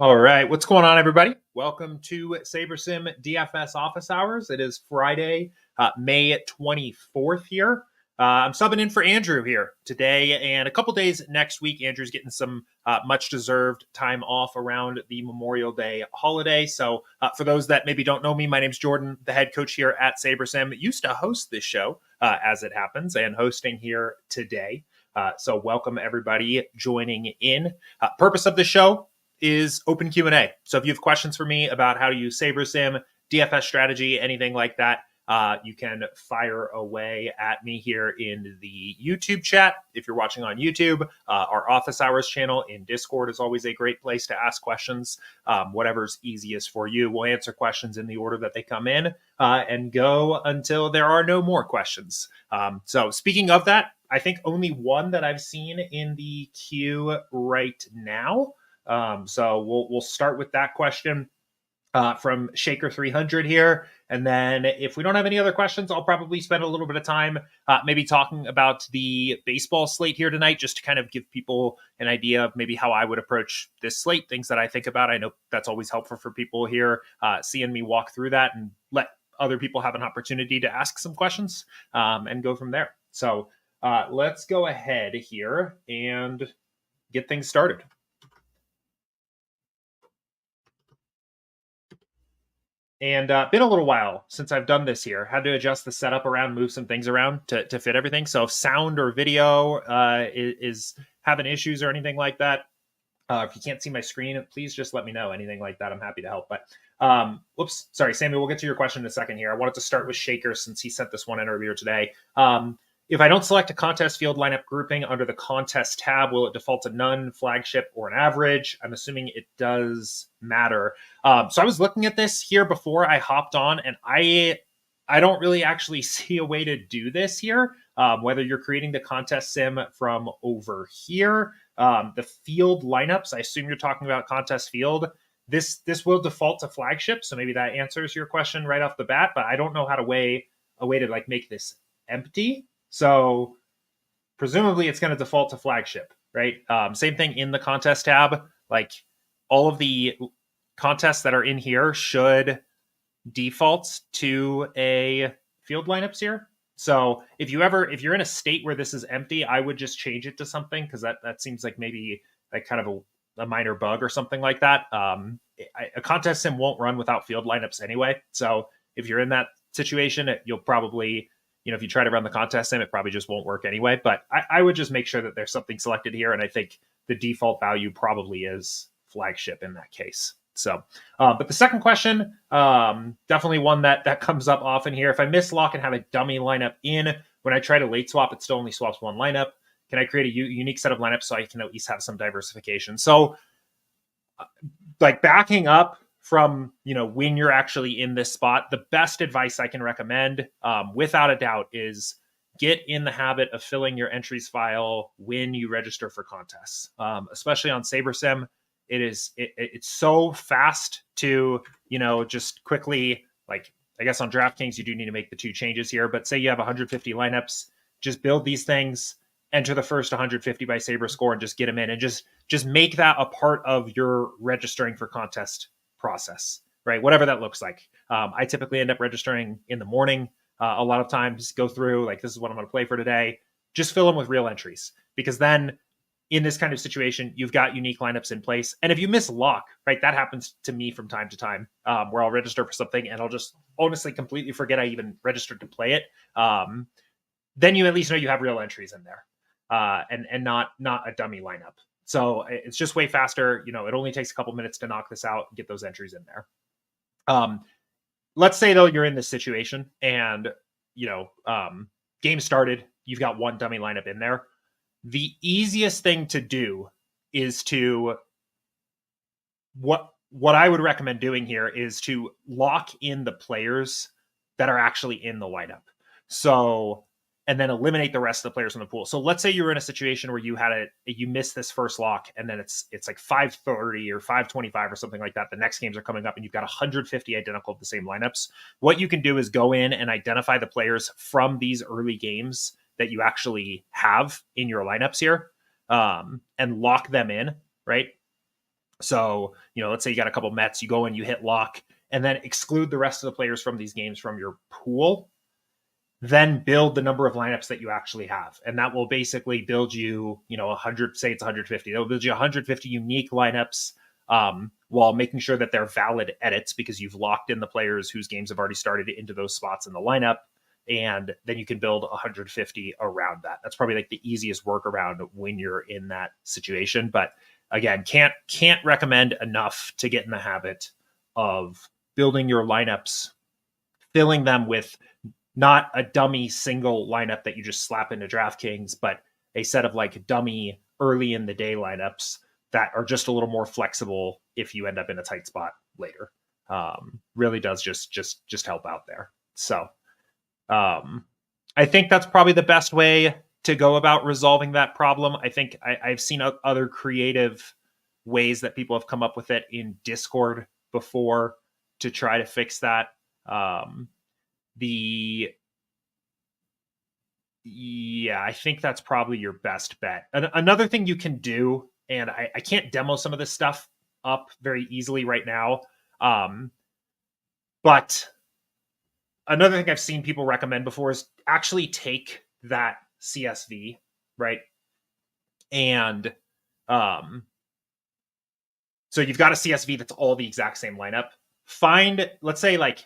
All right, what's going on, everybody? Welcome to SaberSim DFS Office Hours. It is Friday, May 24th here. I'm subbing in for Andrew here today and a couple days next week. Andrew's getting some much-deserved time off around the Memorial Day holiday. So for those that maybe don't know me, my name's Jordan, the head coach here at SaberSim. Used to host this show, as it happens, and hosting here today. So welcome, everybody, joining in. Purpose of the show is open Q&A. So if you have questions for me about how to use SaberSim, DFS strategy, anything like that, you can fire away at me here in the YouTube chat. If you're watching on YouTube, our Office Hours channel in Discord is always a great place to ask questions. Whatever's easiest for you. We'll answer questions in the order that they come in and go until there are no more questions. So speaking of that, I think only one that I've seen in the queue right now. So we'll start with that question from Shaker 300 here. And then if we don't have any other questions, I'll probably spend a little bit of time maybe talking about the baseball slate here tonight, just to kind of give people an idea of maybe how I would approach this slate, things that I think about. I know that's always helpful for people here, seeing me walk through that and let other people have an opportunity to ask some questions and go from there. So let's go ahead here and get things started. And been a little while since I've done this here. Had to adjust the setup around, move some things around to fit everything. So if sound or video is having issues or anything like that, if you can't see my screen, please just let me know. Anything like that, I'm happy to help. But whoops, sorry, Sammy, we'll get to your question in a second here. I wanted to start with Shaker since he sent this one in earlier today. If I don't select a contest field lineup grouping under the contest tab, will it default to none, flagship, or an average? I'm assuming it does matter. So I was looking at this here before I hopped on, and I don't really actually see a way to do this here. Whether you're creating the contest sim from over here, the field lineups, I assume you're talking about contest field. This will default to flagship, so maybe that answers your question right off the bat. But I don't know how to a way to like make this empty. So presumably it's going to default to flagship, right? Same thing in the contest tab. Like all of the contests that are in here should default to a field lineups here. So if you're in a state where this is empty, I would just change it to something, because that seems like maybe like kind of a minor bug or something like that. A contest sim won't run without field lineups anyway. So if you're in that situation, you'll probably, if you try to run the contest sim, it probably just won't work anyway. But I would just make sure that there's something selected here. And I think the default value probably is flagship in that case. So, but the second question, definitely one that comes up often here. If I miss lock and have a dummy lineup in, when I try to late swap, it still only swaps one lineup. Can I create a unique set of lineups so I can at least have some diversification? So like backing up from, when you're actually in this spot, the best advice I can recommend, without a doubt, is get in the habit of filling your entries file when you register for contests, especially on SaberSim. It's so fast to, just quickly, like, I guess on DraftKings, you do need to make the two changes here, but say you have 150 lineups, just build these things, enter the first 150 by Saber score and just get them in, and just make that a part of your registering for contest process, right? Whatever that looks like. I typically end up registering in the morning. A lot of times go through, like, this is what I'm going to play for today. Just fill them with real entries, because then in this kind of situation, you've got unique lineups in place. And if you miss lock, right, that happens to me from time to time, where I'll register for something and I'll just honestly completely forget I even registered to play it. Then you at least know you have real entries in there, and not a dummy lineup. So it's just way faster. It only takes a couple minutes to knock this out and get those entries in there. Let's say, though, you're in this situation and, game started, you've got one dummy lineup in there. The easiest thing to do is to, what I would recommend doing here is to lock in the players that are actually in the lineup. So, and then eliminate the rest of the players in the pool. So let's say you were in a situation where you missed this first lock, and then it's like 530 or 525 or something like that. The next games are coming up and you've got 150 identical of the same lineups. What you can do is go in and identify the players from these early games that you actually have in your lineups here, and lock them in, right? So, let's say you got a couple Mets, you go in, you hit lock, and then exclude the rest of the players from these games from your pool, then build the number of lineups that you actually have. And that will basically build you, 100, say it's 150. That will build you 150 unique lineups, while making sure that they're valid edits, because you've locked in the players whose games have already started into those spots in the lineup. And then you can build 150 around that. That's probably like the easiest workaround when you're in that situation. But again, can't recommend enough to get in the habit of building your lineups, filling them with not a dummy single lineup that you just slap into DraftKings, but a set of like dummy early in the day lineups that are just a little more flexible if you end up in a tight spot later. Really does just help out there. So I think that's probably the best way to go about resolving that problem. I think I've seen other creative ways that people have come up with it in Discord before to try to fix that. I think that's probably your best bet. Another thing you can do, and I can't demo some of this stuff up very easily right now, but another thing I've seen people recommend before is actually take that CSV, right? And so you've got a CSV that's all the exact same lineup. Find, let's say, like,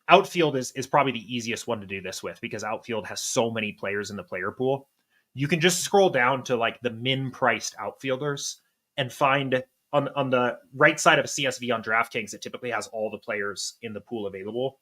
outfield is probably the easiest one to do this with, because outfield has so many players in the player pool. You can just scroll down to like the min priced outfielders and find on the right side of a CSV on DraftKings, it typically has all the players in the pool available.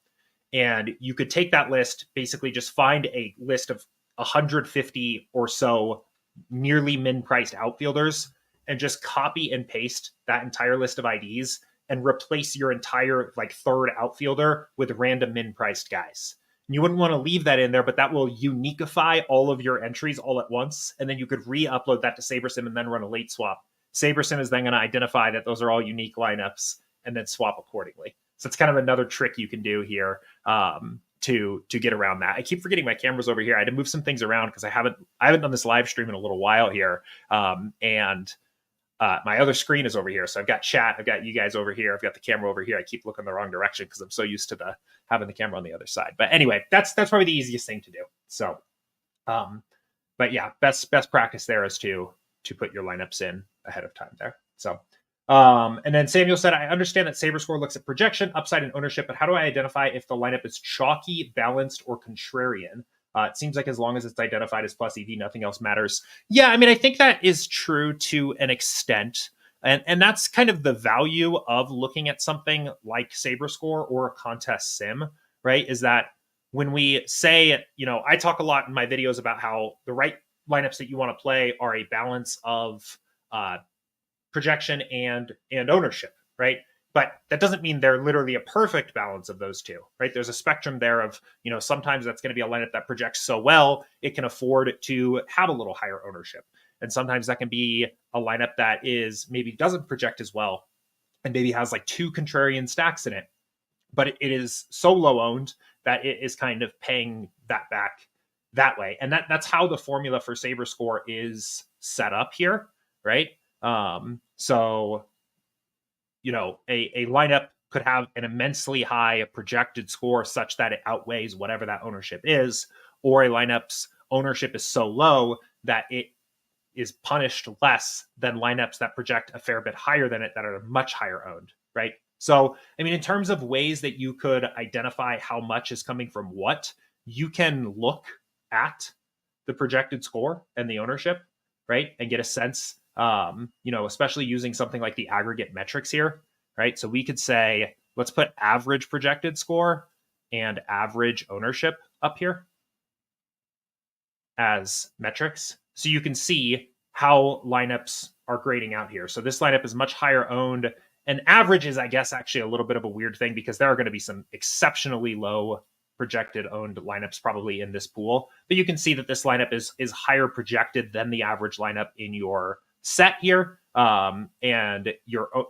And you could take that list, basically just find a list of 150 or so nearly min priced outfielders, and just copy and paste that entire list of IDs and replace your entire like third outfielder with random min priced guys. And you wouldn't want to leave that in there, but that will uniquify all of your entries all at once. And then you could re-upload that to SaberSim and then run a late swap. SaberSim is then going to identify that those are all unique lineups and then swap accordingly. So it's kind of another trick you can do here to get around that. I keep forgetting my camera's over here. I had to move some things around because I haven't done this live stream in a little while here. And my other screen is over here. So I've got chat. I've got you guys over here. I've got the camera over here. I keep looking the wrong direction because I'm so used to having the camera on the other side. But anyway, that's probably the easiest thing to do. So, but yeah, best practice there is to put your lineups in ahead of time there. So, and then Samuel said, I understand that SaberScore looks at projection, upside, and ownership, but how do I identify if the lineup is chalky, balanced, or contrarian? It seems like as long as it's identified as plus EV, nothing else matters. Yeah, I mean, I think that is true to an extent. And that's kind of the value of looking at something like SaberScore or a contest sim, right? Is that when we say, I talk a lot in my videos about how the right lineups that you want to play are a balance of projection and ownership, right? But that doesn't mean they're literally a perfect balance of those two, right? There's a spectrum there of, sometimes that's going to be a lineup that projects so well, it can afford to have a little higher ownership. And sometimes that can be a lineup that maybe doesn't project as well and maybe has like 2 contrarian stacks in it, but it is so low owned that it is kind of paying that back that way. And that's how the formula for SaberScore is set up here, right? So a lineup could have an immensely high projected score such that it outweighs whatever that ownership is, or a lineup's ownership is so low that it is punished less than lineups that project a fair bit higher than it that are much higher owned, right? So, I mean, in terms of ways that you could identify how much is coming from what, you can look at the projected score and the ownership, right? And get a sense, especially using something like the aggregate metrics here, right? So we could say, let's put average projected score and average ownership up here as metrics. So you can see how lineups are grading out here. So this lineup is much higher owned, and average is, I guess, actually a little bit of a weird thing because there are going to be some exceptionally low projected owned lineups probably in this pool. But you can see that this lineup is higher projected than the average lineup in your set here. And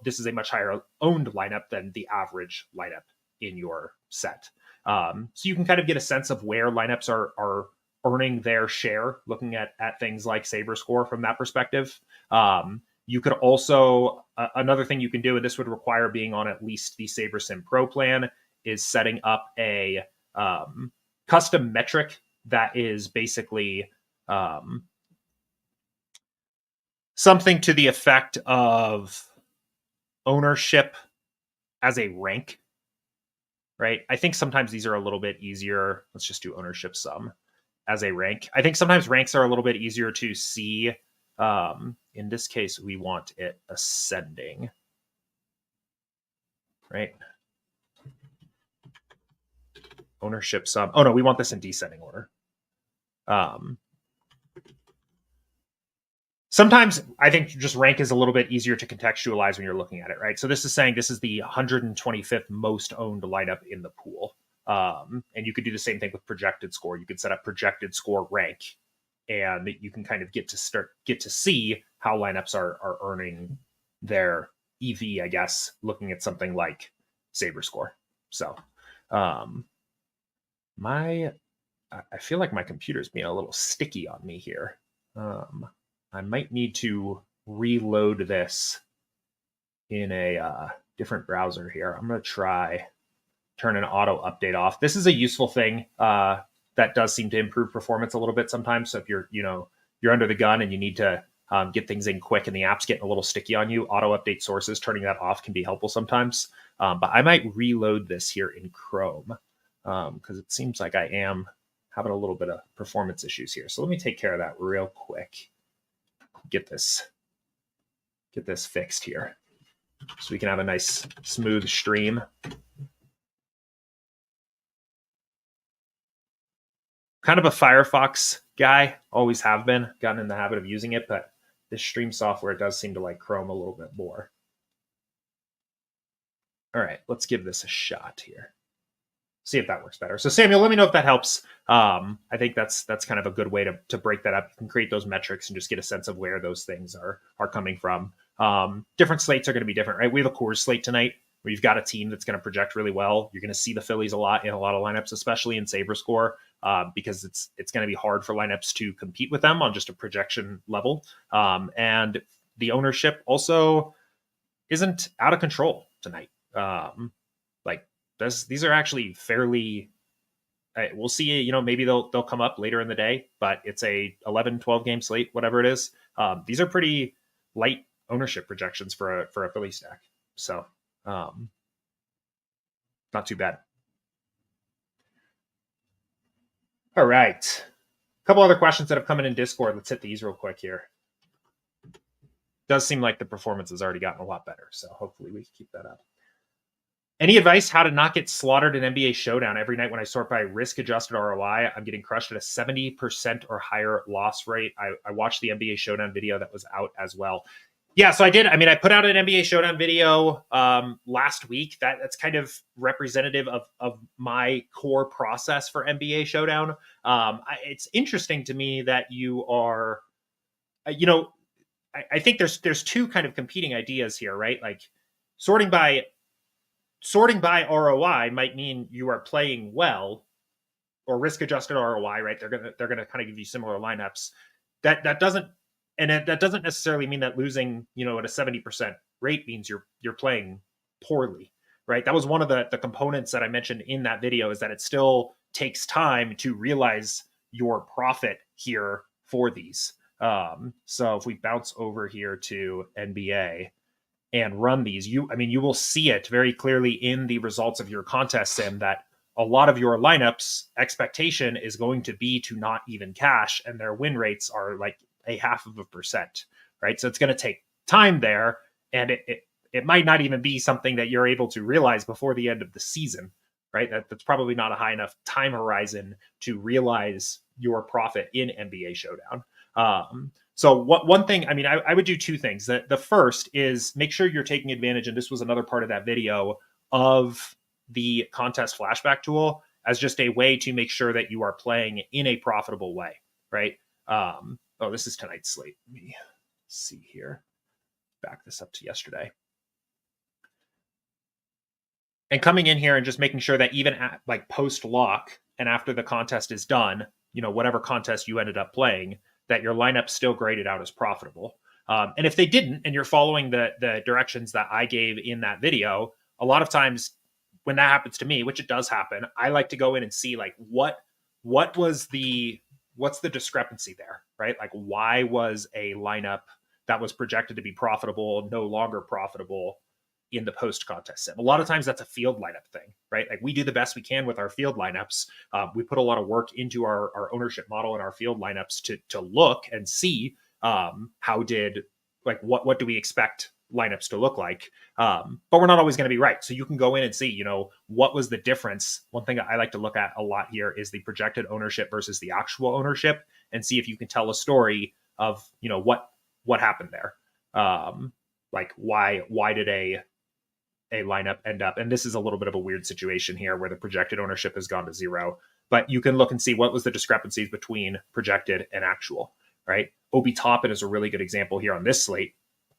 this is a much higher owned lineup than the average lineup in your set. So you can kind of get a sense of where lineups are earning their share, looking at things like SaberScore from that perspective. You could also, another thing you can do, and this would require being on at least the SaberSim Pro plan, is setting up a custom metric that is basically something to the effect of ownership as a rank, right? I think sometimes these are a little bit easier. Let's just do ownership sum as a rank. I think sometimes ranks are a little bit easier to see. In this case, we want it ascending, right? Ownership sum. Oh no, we want this in descending order. Sometimes I think just rank is a little bit easier to contextualize when you're looking at it, right? So this is saying this is the 125th most owned lineup in the pool. And you could do the same thing with projected score. You could set up projected score rank, and you can kind of get to see how lineups are earning their EV, I guess, looking at something like Saber score. So I feel like my computer's being a little sticky on me here. I might need to reload this in a different browser here. I'm going to try turn an auto update off. This is a useful thing that does seem to improve performance a little bit sometimes. So if you're under the gun and you need to get things in quick and the app's getting a little sticky on you, auto update sources, turning that off can be helpful sometimes. But I might reload this here in Chrome because it seems like I am having a little bit of performance issues here. So let me take care of that real quick. Get this fixed here so we can have a nice smooth stream. Kind of a Firefox guy, always have been, gotten in the habit of using it, but this stream software does seem to like Chrome a little bit more. All right, let's give this a shot here. See if that works better. So Samuel, let me know if that helps. I think that's kind of a good way to break that up. You can create those metrics and just get a sense of where those things are coming from. Different slates are going to be different, right? We have a Coors slate tonight where you've got a team that's going to project really well. You're going to see the Phillies a lot in a lot of lineups, especially in Saber score, because it's going to be hard for lineups to compete with them on just a projection level. And the ownership also isn't out of control tonight. These are actually fairly, we'll see, maybe they'll come up later in the day, but it's a 11, 12 game slate, whatever it is. These are pretty light ownership projections for a Philly stack. So not too bad. All right. A couple other questions that have come in Discord. Let's hit these real quick here. Does seem like the performance has already gotten a lot better. So hopefully we can keep that up. Any advice how to not get slaughtered in NBA Showdown? Every night when I sort by risk-adjusted ROI, I'm getting crushed at a 70% or higher loss rate. I watched the NBA Showdown video that was out as well. Yeah, so I did. I mean, I put out an NBA Showdown video last week. That's kind of representative of my core process for NBA Showdown. It's interesting to me that you are, I think there's two kind of competing ideas here, right? Like sorting by ROI might mean you are playing well, or risk-adjusted ROI, right? They're gonna kind of give you similar lineups. That doesn't necessarily mean that losing, at a 70% rate means you're playing poorly, right? That was one of the components that I mentioned in that video, is that it still takes time to realize your profit here for these. So if we bounce over here to NBA and run these, you will see it very clearly in the results of your contest sim that a lot of your lineups expectation is going to be to not even cash, and their win rates are like 0.5%, right? So it's going to take time there, and it might not even be something that you're able to realize before the end of the season, right? That's probably not a high enough time horizon to realize your profit in NBA Showdown. So one thing, I would do two things. The first is make sure you're taking advantage, and this was another part of that video, of the contest flashback tool as just a way to make sure that you are playing in a profitable way, right? This is tonight's slate. Let me see here. Back this up to yesterday. And coming in here and just making sure that even at like post lock and after the contest is done, whatever contest you ended up playing, that your lineup's still graded out as profitable. And if they didn't, and you're following the directions that I gave in that video, a lot of times when that happens to me, which it does happen, I like to go in and see like what's the discrepancy there, right? Like why was a lineup that was projected to be profitable no longer profitable in the post contest sim? A lot of times that's a field lineup thing, right? Like we do the best we can with our field lineups. We put a lot of work into our ownership model and our field lineups to look and see how did, like, what do we expect lineups to look like, but we're not always going to be right. So you can go in and see, what was the difference. One thing I like to look at a lot here is the projected ownership versus the actual ownership, and see if you can tell a story of what happened there. Like why did a lineup end up, and this is a little bit of a weird situation here where the projected ownership has gone to 0, but you can look and see what was the discrepancies between projected and actual, right? Obi Toppin is a really good example here on this slate.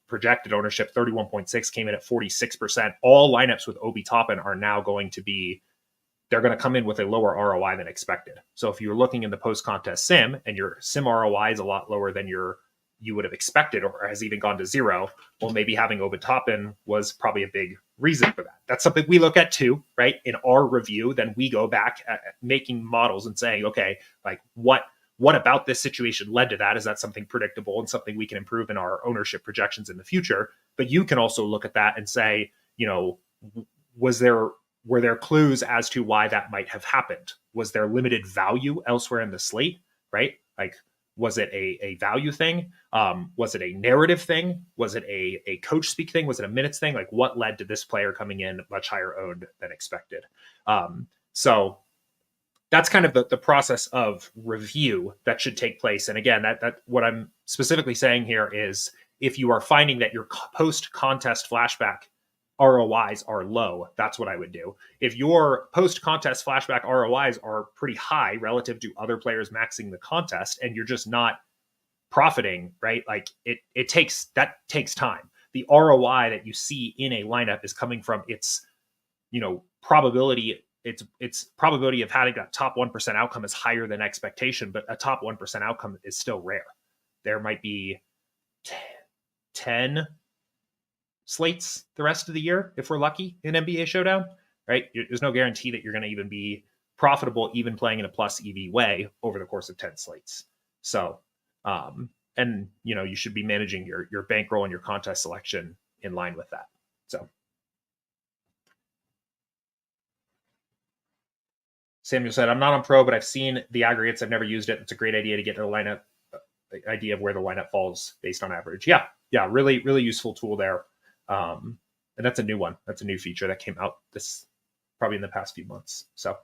Projected ownership 31.6 came in at 46%. All lineups with Obi Toppin are now going to come in with a lower ROI than expected. So if you're looking in the post contest sim and your sim ROI is a lot lower than you would have expected, or has even gone to 0, well, maybe having Obi Toppin was probably a big reason for that. That's something we look at too, right? In our review, then we go back at making models and saying, okay, like what about this situation led to that? Is that something predictable and something we can improve in our ownership projections in the future? But you can also look at that and say, were there clues as to why that might have happened? Was there limited value elsewhere in the slate, right? Like, was it a value thing? Was it a narrative thing? Was it a coach speak thing? Was it a minutes thing? Like, what led to this player coming in much higher owned than expected? So that's kind of the process of review that should take place. And again, that what I'm specifically saying here is, if you are finding that your post contest flashback ROIs are low, that's what I would do. If your post contest flashback ROIs are pretty high relative to other players maxing the contest, and you're just not profiting, right? Like it takes time. The ROI that you see in a lineup is coming from its probability. Its probability of having that top 1% outcome is higher than expectation, but a top 1% outcome is still rare. There might be 10 slates the rest of the year if we're lucky in NBA Showdown, right? There's no guarantee that you're going to even be profitable even playing in a plus EV way over the course of 10 slates. So and you should be managing your bankroll and your contest selection in line with that. So Samuel said, I'm not on pro, but I've seen the aggregates. I've never used it. It's a great idea to get a lineup, the idea of where the lineup falls based on average. Yeah. Really, really useful tool there. And that's a new one. That's a new feature that came out this probably in the past few months. So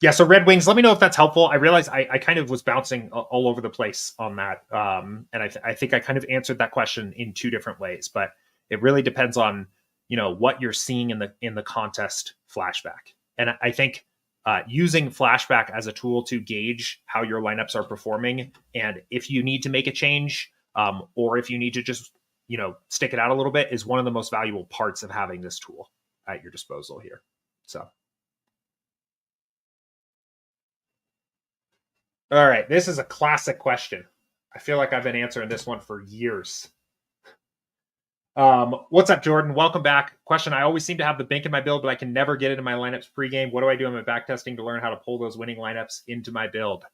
yeah, so Red Wings, let me know if that's helpful. I realize I kind of was bouncing all over the place on that. And I think I kind of answered that question in two different ways, but it really depends on, what you're seeing in the contest flashback. And I think using flashback as a tool to gauge how your lineups are performing, and if you need to make a change, or if you need to just, stick it out a little bit, is one of the most valuable parts of having this tool at your disposal here. So. All right, this is a classic question. I feel like I've been answering this one for years. What's up, Jordan? Welcome back. Question: I always seem to have the bank in my build, but I can never get into my lineups pregame. What do I do in my backtesting to learn how to pull those winning lineups into my build?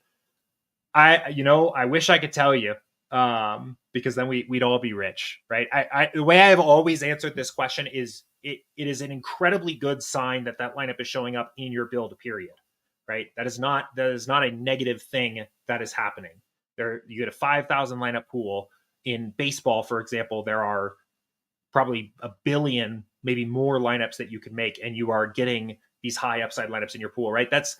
I wish I could tell you, because then we'd all be rich, right? The way I've always answered this question is it is an incredibly good sign that lineup is showing up in your build, period. Right? That is not a negative thing that is happening. You get a 5,000 lineup pool. In baseball, for example, there are probably a billion, maybe more lineups that you can make, and you are getting these high upside lineups in your pool, right? That's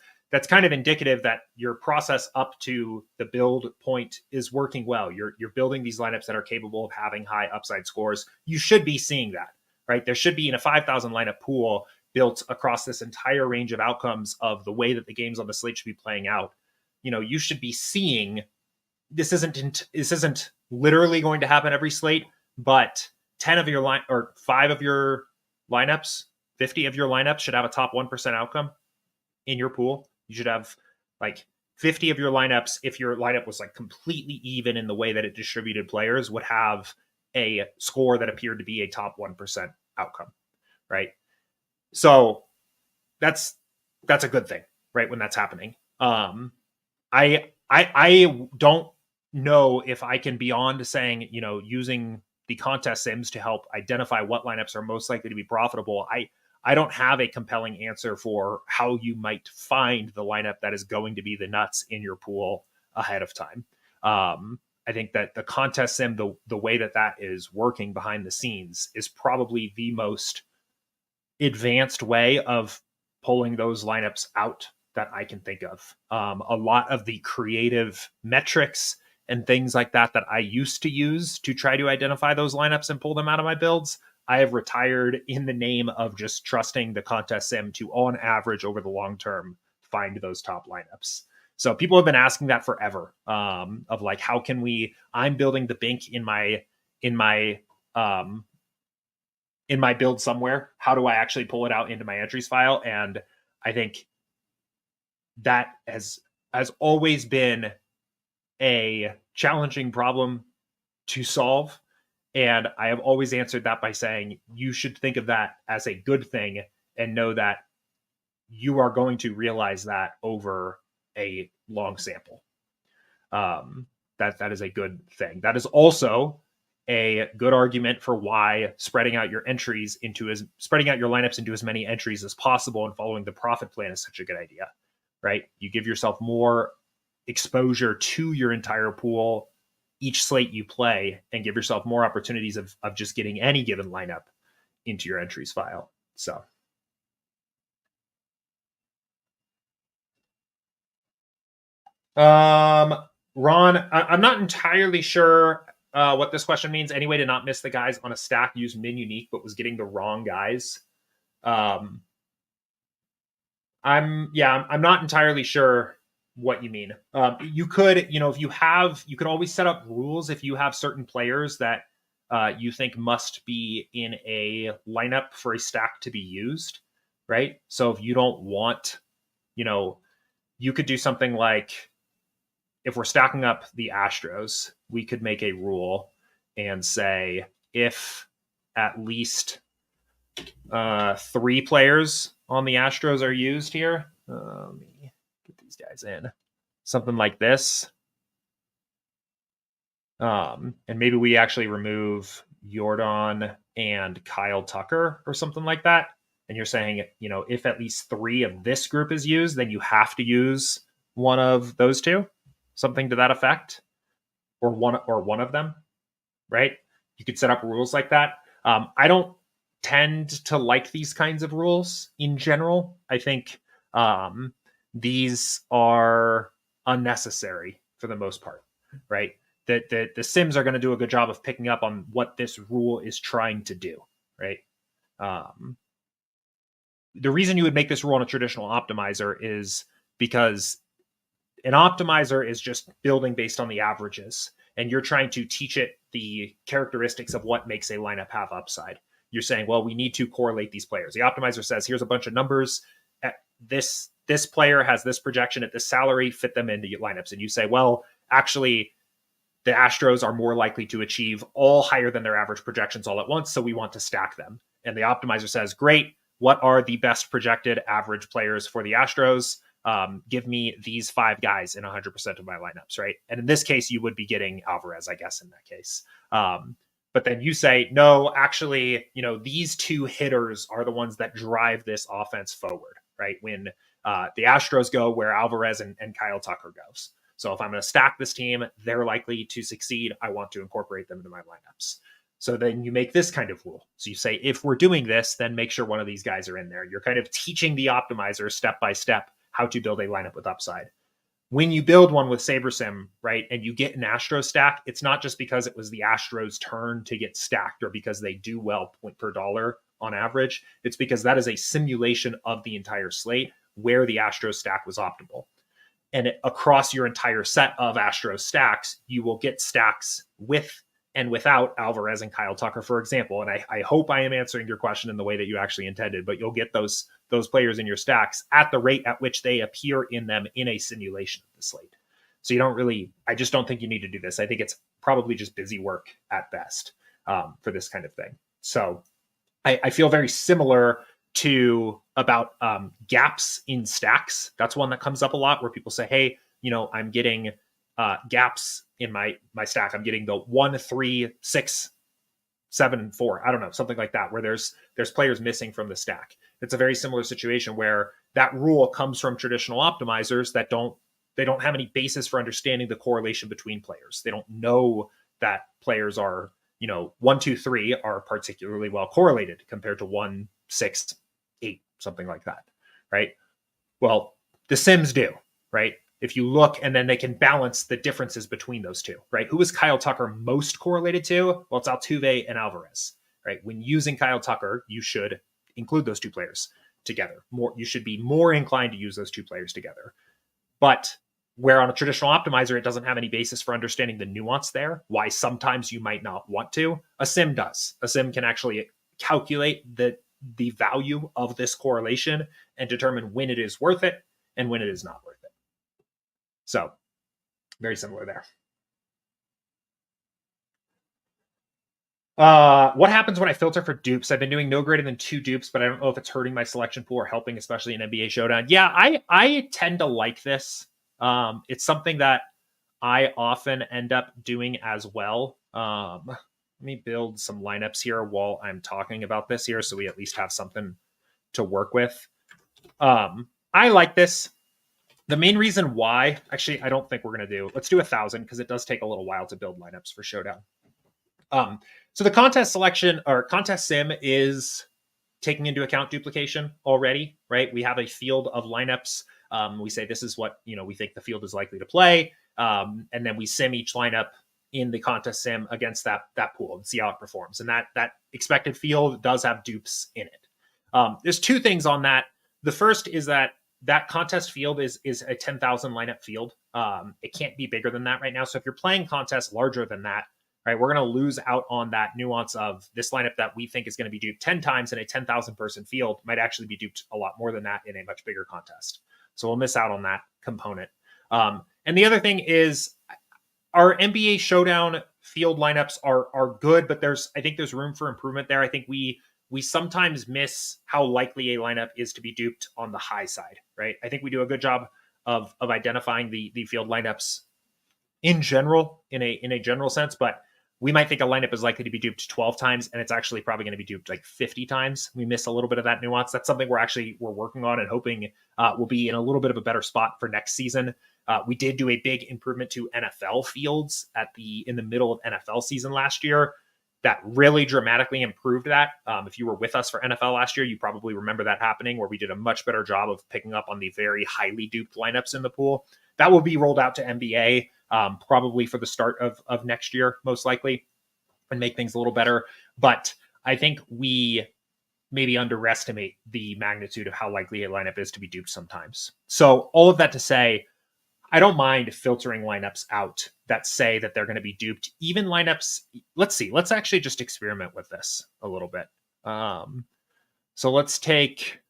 kind of indicative that your process up to the build point is working well. You're building these lineups that are capable of having high upside scores. You should be seeing that, right? There should be, in a 5,000 lineup pool, built across this entire range of outcomes of the way that the games on the slate should be playing out. You should be seeing this isn't literally going to happen every slate, but 10 of your 5 of your lineups, 50 of your lineups should have a top 1% outcome in your pool. You should have like 50 of your lineups, if your lineup was like completely even in the way that it distributed players, would have a score that appeared to be a top 1% outcome, right? So that's a good thing, right? When that's happening. I don't know if I can, beyond saying, using the contest sims to help identify what lineups are most likely to be profitable. I don't have a compelling answer for how you might find the lineup that is going to be the nuts in your pool ahead of time. I think that the contest sim, the way that is working behind the scenes, is probably the most advanced way of pulling those lineups out that I can think of. A lot of the creative metrics and things like that I used to use to try to identify those lineups and pull them out of my builds, I have retired in the name of just trusting the contest sim to, on average, over the long term, find those top lineups. So people have been asking that forever, of like, how can I'm building the bink in my build somewhere. How do I actually pull it out into my entries file? And I think that has always been a challenging problem to solve. And I have always answered that by saying you should think of that as a good thing and know that you are going to realize that over a long sample. That is a good thing. That is also a good argument for why spreading out your lineups into as many entries as possible and following the profit plan is such a good idea, right? You give yourself more exposure to your entire pool each slate you play, and give yourself more opportunities of just getting any given lineup into your entries file. So Ron, I'm not entirely sure what this question means. Any way to not miss the guys on a stack, use min unique, but was getting the wrong guys. I'm not entirely sure what you mean. You could, if you could always set up rules if you have certain players that you think must be in a lineup for a stack to be used, right? So if you don't want, you could do something like, if we're stacking up the Astros, we could make a rule and say, if at least 3 players on the Astros are used here, let me get these guys in, something like this. And maybe we actually remove Jordan and Kyle Tucker or something like that. And you're saying, if at least 3 of this group is used, then you have to use one of those 2, something to that effect, or one of them, right? You could set up rules like that. I don't tend to like these kinds of rules in general. I think these are unnecessary for the most part, right? The Sims are going to do a good job of picking up on what this rule is trying to do, right? The reason you would make this rule in a traditional optimizer is because an optimizer is just building based on the averages, and you're trying to teach it the characteristics of what makes a lineup have upside. You're saying, well, we need to correlate these players. The optimizer says, here's a bunch of numbers. This player has this projection at this salary, fit them into your lineups. And you say, well, actually, the Astros are more likely to achieve all higher than their average projections all at once, so we want to stack them. And the optimizer says, great, what are the best projected average players for the Astros? Give me these 5 guys in 100% of my lineups, right? And in this case, you would be getting Alvarez, I guess, in that case. But then you say, no, actually, these 2 hitters are the ones that drive this offense forward, right? When the Astros go where Alvarez and Kyle Tucker goes. So if I'm going to stack this team, they're likely to succeed. I want to incorporate them into my lineups. So then you make this kind of rule. So you say, if we're doing this, then make sure one of these guys are in there. You're kind of teaching the optimizer step by step how to build a lineup with upside. When you build one with SaberSim, right, and you get an Astro stack, it's not just because it was the Astros' turn to get stacked or because they do well point per dollar on average. It's because that is a simulation of the entire slate where the Astros stack was optimal. And across your entire set of Astros stacks, you will get stacks with and without Alvarez and Kyle Tucker, for example. And I hope I am answering your question in the way that you actually intended, but you'll get those players in your stacks at the rate at which they appear in them in a simulation of the slate. So you don't really, I just don't think you need to do this. I think it's probably just busy work at best for this kind of thing. So I feel very similar to about gaps in stacks. That's one that comes up a lot where people say, hey, I'm getting gaps in my stack. I'm getting the 1, 3, 6, 7, 4. I don't know, something like that, where there's players missing from the stack. It's a very similar situation where that rule comes from traditional optimizers that don't have any basis for understanding the correlation between players. They don't know that players are, 1, 2, 3 are particularly well correlated compared to 1, 6, 8, something like that, right? Well, the Sims do, right? If you look, and then they can balance the differences between those two, right? Who is Kyle Tucker most correlated to? Well, it's Altuve and Alvarez, right? When using Kyle Tucker, you should include those two players together. You should be more inclined to use those two players together. But where on a traditional optimizer, it doesn't have any basis for understanding the nuance there, why sometimes you might not want to, a sim does. A sim can actually calculate the value of this correlation and determine when it is worth it and when it is not worth it. So very similar there. What happens when I filter for dupes? I've been doing no greater than 2 dupes, but I don't know if it's hurting my selection pool or helping, especially in NBA Showdown. Yeah, I tend to like this. It's something that I often end up doing as well. Let me build some lineups here while I'm talking about this here, so we at least have something to work with. I like this. The main reason why, actually, I don't think we're going to do, let's do 1,000 because it does take a little while to build lineups for Showdown. So the contest selection or contest sim is taking into account duplication already, right? We have a field of lineups. We say this is what we think the field is likely to play, and then we sim each lineup in the contest sim against that pool and see how it performs. And that expected field does have dupes in it. There's 2 things on that. The first is that contest field is a 10,000 lineup field. It can't be bigger than that right now. So if you're playing contests larger than that, right, we're going to lose out on that nuance of this lineup that we think is going to be duped 10 times in a 10,000 person field might actually be duped a lot more than that in a much bigger contest. So we'll miss out on that component. And the other thing is our NBA Showdown field lineups are good, but I think there's room for improvement there. I think we sometimes miss how likely a lineup is to be duped on the high side, right? I think we do a good job of identifying the field lineups in general, in a general sense, but we might think a lineup is likely to be duped 12 times, and it's actually probably going to be duped like 50 times. We miss a little bit of that nuance. That's something we're working on and hoping will be in a little bit of a better spot for next season. We did do a big improvement to NFL fields in the middle of NFL season last year. That really dramatically improved that. If you were with us for NFL last year, you probably remember that happening, where we did a much better job of picking up on the very highly duped lineups in the pool. That will be rolled out to NBA probably for the start of next year, most likely, and make things a little better. But I think we maybe underestimate the magnitude of how likely a lineup is to be duped sometimes. So all of that to say, I don't mind filtering lineups out that say that they're going to be duped. Even lineups, let's actually just experiment with this a little bit. So let's take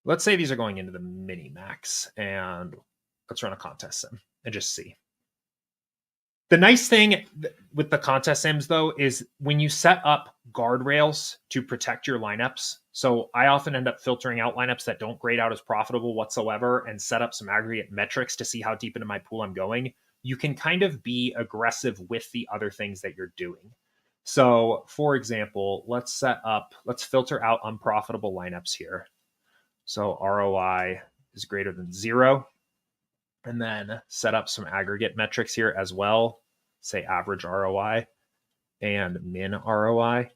let's say these are going into the mini max, and let's run a contest sim and just see. The nice thing with the contest sims, though, is when you set up guardrails to protect your lineups. So I often end up filtering out lineups that don't grade out as profitable whatsoever and set up some aggregate metrics to see how deep into my pool I'm going. You can kind of be aggressive with the other things that you're doing. So, for example, let's filter out unprofitable lineups here. So ROI is greater than 0. And then set up some aggregate metrics here as well. Say average ROI and min ROI.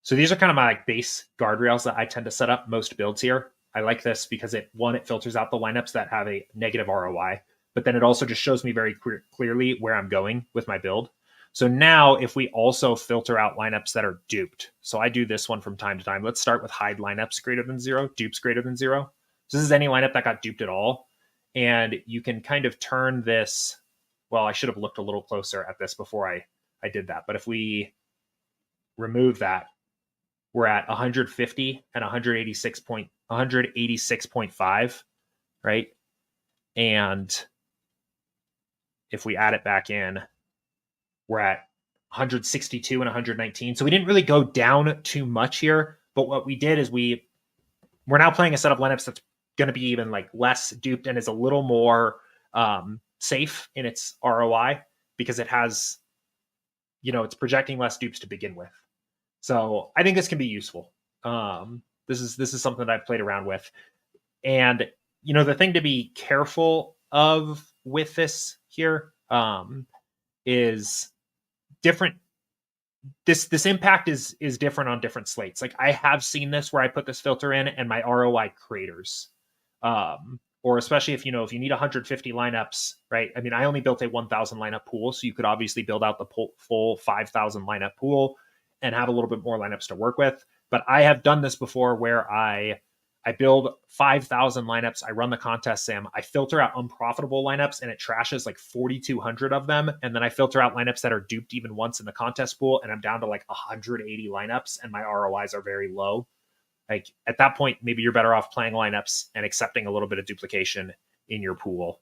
So these are kind of my base guardrails that I tend to set up most builds here. I like this because it filters out the lineups that have a negative ROI, but then it also just shows me very clearly where I'm going with my build. So now if we also filter out lineups that are duped, so I do this one from time to time. Let's start with hide lineups greater than 0, dupes greater than 0. So this is any lineup that got duped at all. And you can kind of turn this, well, I should have looked a little closer at this before I did that. But if we remove that, we're at 150 and 186.5, right? And if we add it back in, we're at 162 and 119. So we didn't really go down too much here. But what we did is we're now playing a set of lineups that's going to be even like less duped and is a little more safe in its ROI because it has, it's projecting less dupes to begin with. So I think this can be useful. This is something that I've played around with. And, the thing to be careful of with this here is different. This impact is different on different slates. Like I have seen this where I put this filter in and my ROI craters. Or especially if you need 150 lineups, right? I mean, I only built a 1,000 lineup pool, so you could obviously build out the full 5,000 lineup pool and have a little bit more lineups to work with. But I have done this before where I build 5,000 lineups, I run the contest sim, I filter out unprofitable lineups, and it trashes like 4,200 of them, and then I filter out lineups that are duped even once in the contest pool, and I'm down to like 180 lineups, and my ROIs are very low. Like at that point, maybe you're better off playing lineups and accepting a little bit of duplication in your pool.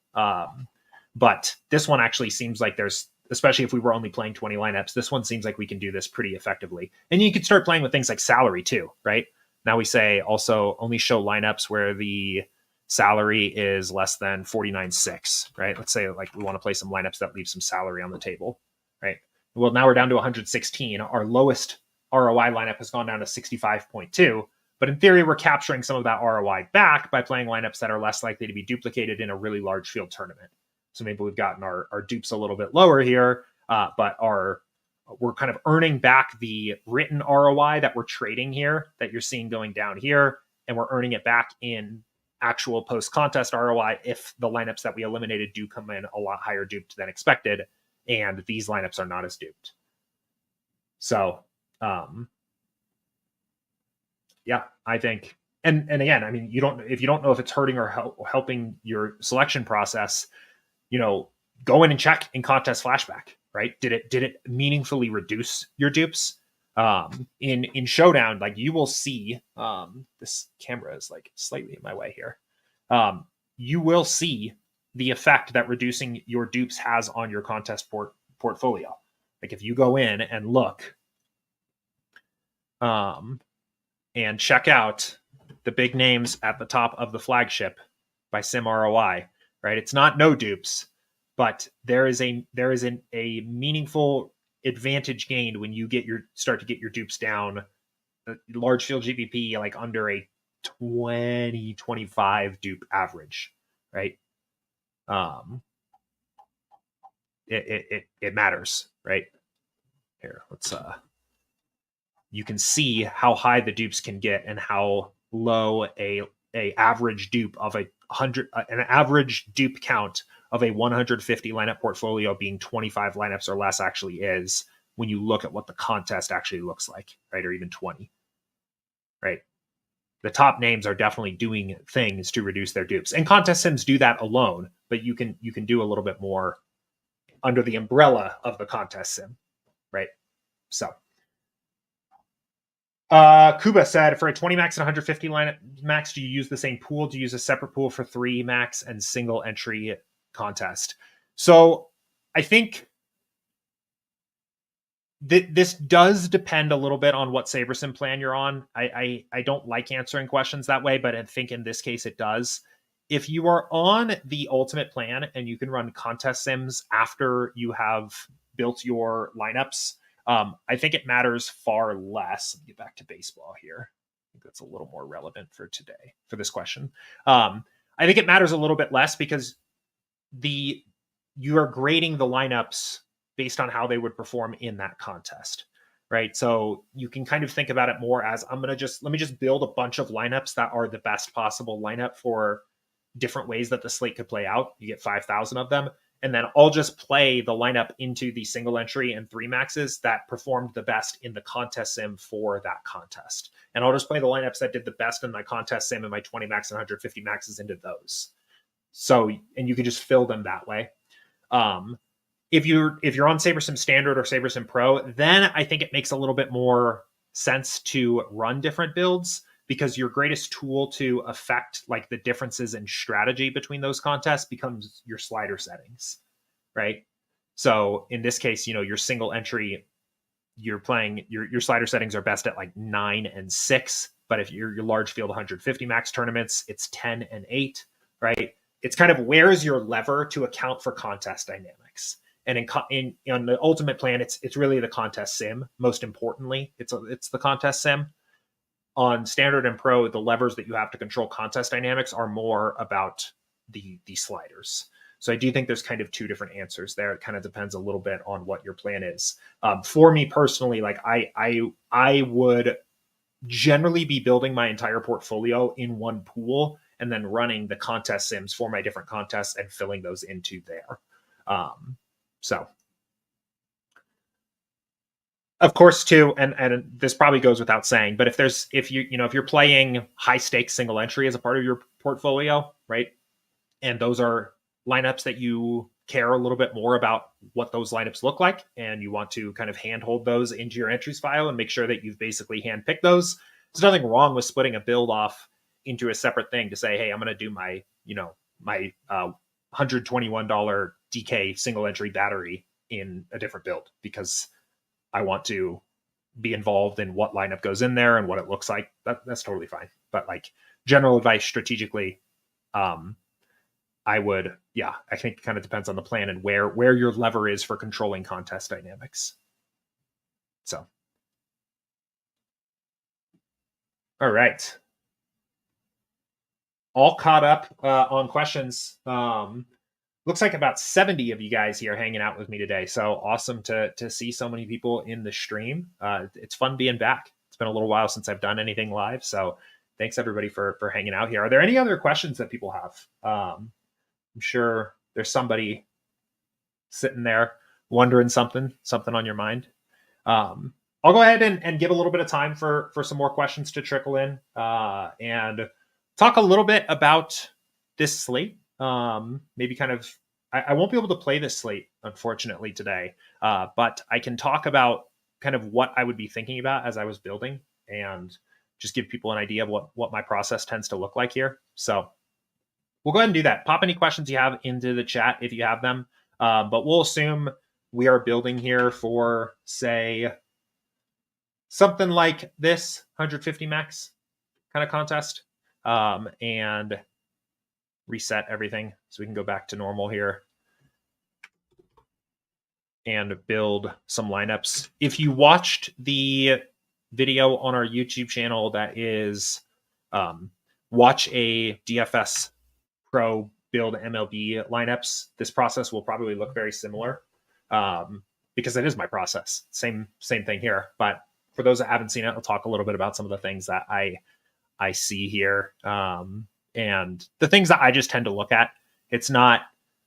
But this one actually seems like especially if we were only playing 20 lineups, this one seems like we can do this pretty effectively. And you could start playing with things like salary too, right? Now we say also only show lineups where the salary is less than 49.6, right? Let's say like we want to play some lineups that leave some salary on the table, right? Well, now we're down to 116. Our lowest ROI lineup has gone down to 65.2. But in theory, we're capturing some of that ROI back by playing lineups that are less likely to be duplicated in a really large field tournament. So maybe we've gotten our dupes a little bit lower here, but we're kind of earning back the written ROI that we're trading here, that you're seeing going down here, and we're earning it back in actual post-contest ROI if the lineups that we eliminated do come in a lot higher duped than expected, and these lineups are not as duped. So, yeah, I think, and again, I mean, if you don't know if it's hurting or helping your selection process, go in and check in contest flashback, right? Did it meaningfully reduce your dupes? In showdown, like you will see, this camera is like slightly in my way here. You will see the effect that reducing your dupes has on your contest portfolio. Like if you go in and look, and check out the big names at the top of the flagship by Sim ROI, right? It's not no dupes, but there is a meaningful advantage gained when you start to get your dupes down, large field GPP, like under a 20-25 dupe average, right? It matters, right? Here, let's you can see how high the dupes can get and how low a average dupe of an average dupe count of a 150 lineup portfolio being 25 lineups or less actually is when you look at what the contest actually looks like, right? Or even 20, right? The top names are definitely doing things to reduce their dupes, and contest sims do that alone, but you can do a little bit more under the umbrella of the contest sim, right? So Kuba said, for a 20 max and 150 lineup max, do you use the same pool? Do you use a separate pool for 3 max and single entry contest? So I think this does depend a little bit on what SaberSim plan you're on. I don't like answering questions that way, but I think in this case it does. If you are on the ultimate plan and you can run contest sims after you have built your lineups, I think it matters far less. Let me get back to baseball here. I think that's a little more relevant for today, for this question. I think it matters a little bit less because you are grading the lineups based on how they would perform in that contest, right? So you can kind of think about it more as let me just build a bunch of lineups that are the best possible lineup for different ways that the slate could play out. You get 5,000 of them. And then I'll just play the lineup into the single entry and 3 maxes that performed the best in the contest sim for that contest. And I'll just play the lineups that did the best in my contest sim and my 20 max and 150 maxes into those. So, and you can just fill them that way. If you're on SaberSim Standard or SaberSim Pro, then I think it makes a little bit more sense to run different builds, because your greatest tool to affect like the differences in strategy between those contests becomes your slider settings, right? So in this case, your single entry, you're playing your slider settings are best at like 9 and 6, but if your large field 150 max tournaments, it's 10 and 8, right? It's kind of where's your lever to account for contest dynamics. And in the ultimate plan, it's really the contest sim. Most importantly, it's the contest sim. On Standard and Pro, the levers that you have to control contest dynamics are more about the sliders. So I do think there's kind of two different answers there. It kind of depends a little bit on what your plan is. For me personally, like I would generally be building my entire portfolio in one pool and then running the contest sims for my different contests and filling those into there. So of course too, and this probably goes without saying, but if you're playing high stakes single entry as a part of your portfolio, right? And those are lineups that you care a little bit more about what those lineups look like, and you want to kind of handhold those into your entries file and make sure that you've basically handpicked those. There's nothing wrong with splitting a build off into a separate thing to say, hey, I'm going to do my $121 DK single entry battery in a different build, because I want to be involved in what lineup goes in there and what it looks like. That's totally fine. But like general advice strategically, I would, I think it kind of depends on the plan and where your lever is for controlling contest dynamics. So, all right. All caught up on questions. Looks like about 70 of you guys here hanging out with me today. So awesome to see so many people in the stream. It's fun being back. It's been a little while since I've done anything live. So thanks everybody for hanging out here. Are there any other questions that people have? I'm sure there's somebody sitting there wondering something on your mind. I'll go ahead and give a little bit of time for some more questions to trickle in and talk a little bit about this slate. Maybe kind of, I won't be able to play this slate, unfortunately, today, but I can talk about kind of what I would be thinking about as I was building and just give people an idea of what my process tends to look like here. So we'll go ahead and do that. Pop any questions you have into the chat if you have them, but we'll assume we are building here for, say, something like this 150 max kind of contest, and reset everything so we can go back to normal here and build some lineups. If you watched the video on our YouTube channel that is watch a DFS Pro build MLB lineups, this process will probably look very similar because it is my process. Same thing here. But for those that haven't seen it, I'll talk a little bit about some of the things that I see here. And the things that I just tend to look at. It's not